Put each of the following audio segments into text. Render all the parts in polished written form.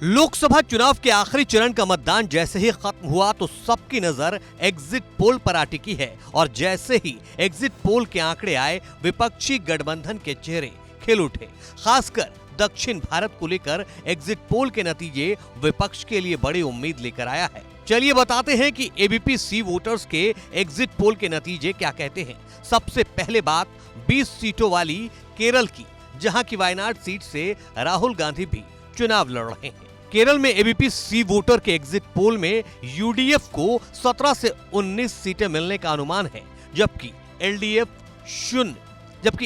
लोकसभा चुनाव के आखिरी चरण का मतदान जैसे ही खत्म हुआ तो सबकी नजर एग्जिट पोल पर आ टिकी है और जैसे ही एग्जिट पोल के आंकड़े आए विपक्षी गठबंधन के चेहरे खिल उठे। खासकर दक्षिण भारत को लेकर एग्जिट पोल के नतीजे विपक्ष के लिए बड़ी उम्मीद लेकर आया है। चलिए बताते हैं कि एबीपी सी वोटर्स के एग्जिट पोल के नतीजे क्या कहते हैं। सबसे पहले बात 20 सीटों वाली केरल की, जहां की वायनाड सीट से राहुल गांधी भी चुनाव लड़ रहे हैं। केरल में एबीपी सी वोटर के एग्जिट पोल में यूडीएफ को 17 से 19 सीटें मिलने का अनुमान है, जबकि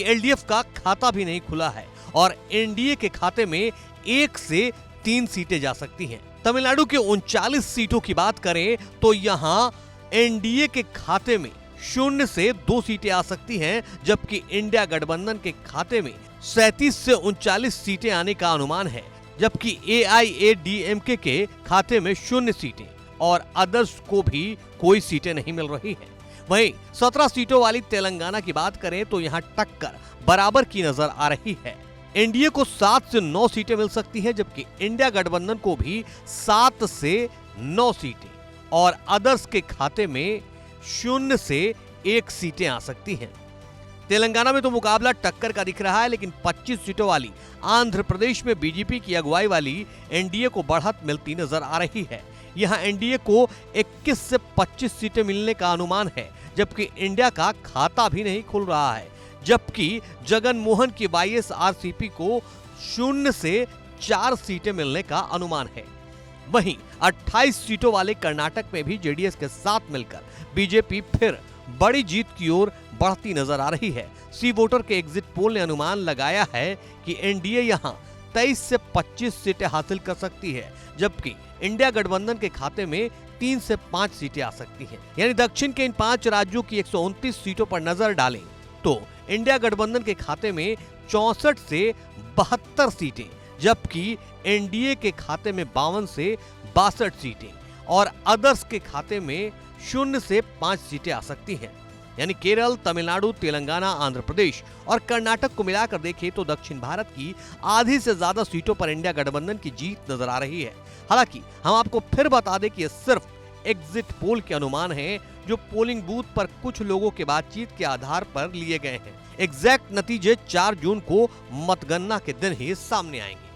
एलडीएफ का खाता भी नहीं खुला है और एनडीए के खाते में 1 से 3 सीटें जा सकती हैं। तमिलनाडु के 39 सीटों की बात करें तो यहां एनडीए के खाते में 0 से 2 सीटें आ सकती हैं, जबकि इंडिया गठबंधन के खाते में 37 से 39 सीटें आने का अनुमान है, जबकि एआईएडीएमके के खाते में 0 सीटें और अदर्स को भी कोई सीटें नहीं मिल रही हैं। वहीं 17 सीटों वाली तेलंगाना की बात करें तो यहां टक्कर बराबर की नजर आ रही है। एनडीए को 7 से 9 सीटें मिल सकती हैं, जबकि इंडिया गठबंधन को भी 7 से 9 सीटें और अदर्स के खाते में 0 से 1 सीटें आ सकती हैं। तेलंगाना में तो मुकाबला टक्कर का दिख रहा है, लेकिन 25 सीटों वाली आंध्र प्रदेश में बीजेपी की अगुवाई वाली एनडीए को बढ़त मिलती नजर आ रही है। यहां एनडीए को 21 से 25 सीटें मिलने का अनुमान है, जबकि इंडिया का खाता भी नहीं खुल रहा है, जबकि जगन मोहन की वाईएसआरसीपी को 0 से 4 सीटें मिलने का अनुमान है। वहीं 28 सीटों वाले कर्नाटक में भी जेडीएस के साथ मिलकर बीजेपी फिर बड़ी जीत की ओर बढ़ती नजर आ रही है। सी वोटर के एग्जिट पोल ने अनुमान लगाया है कि एनडीए यहां 23 से 25 सीटें हासिल कर सकती है, जबकि इंडिया गठबंधन के खाते में 3 से 5 सीटें आ सकती हैं। यानी दक्षिण के इन 5 राज्यों की 129 सीटों पर नजर डालें तो इंडिया गठबंधन के खाते में 64 से 72 सीटें, जबकि एनडीए के खाते में 52 से 62 सीटें और अदर्स के खाते में 0 से 5 सीटें आ सकती हैं। यानी केरल, तमिलनाडु, तेलंगाना, आंध्र प्रदेश और कर्नाटक को मिलाकर देखें तो दक्षिण भारत की आधी से ज्यादा सीटों पर इंडिया गठबंधन की जीत नजर आ रही है। हालांकि हम आपको फिर बता दें कि ये सिर्फ एग्जिट पोल के अनुमान हैं, जो पोलिंग बूथ पर कुछ लोगों के बातचीत के आधार पर लिए गए हैं। एग्जैक्ट नतीजे 4 जून को मतगणना के दिन ही सामने आएंगे।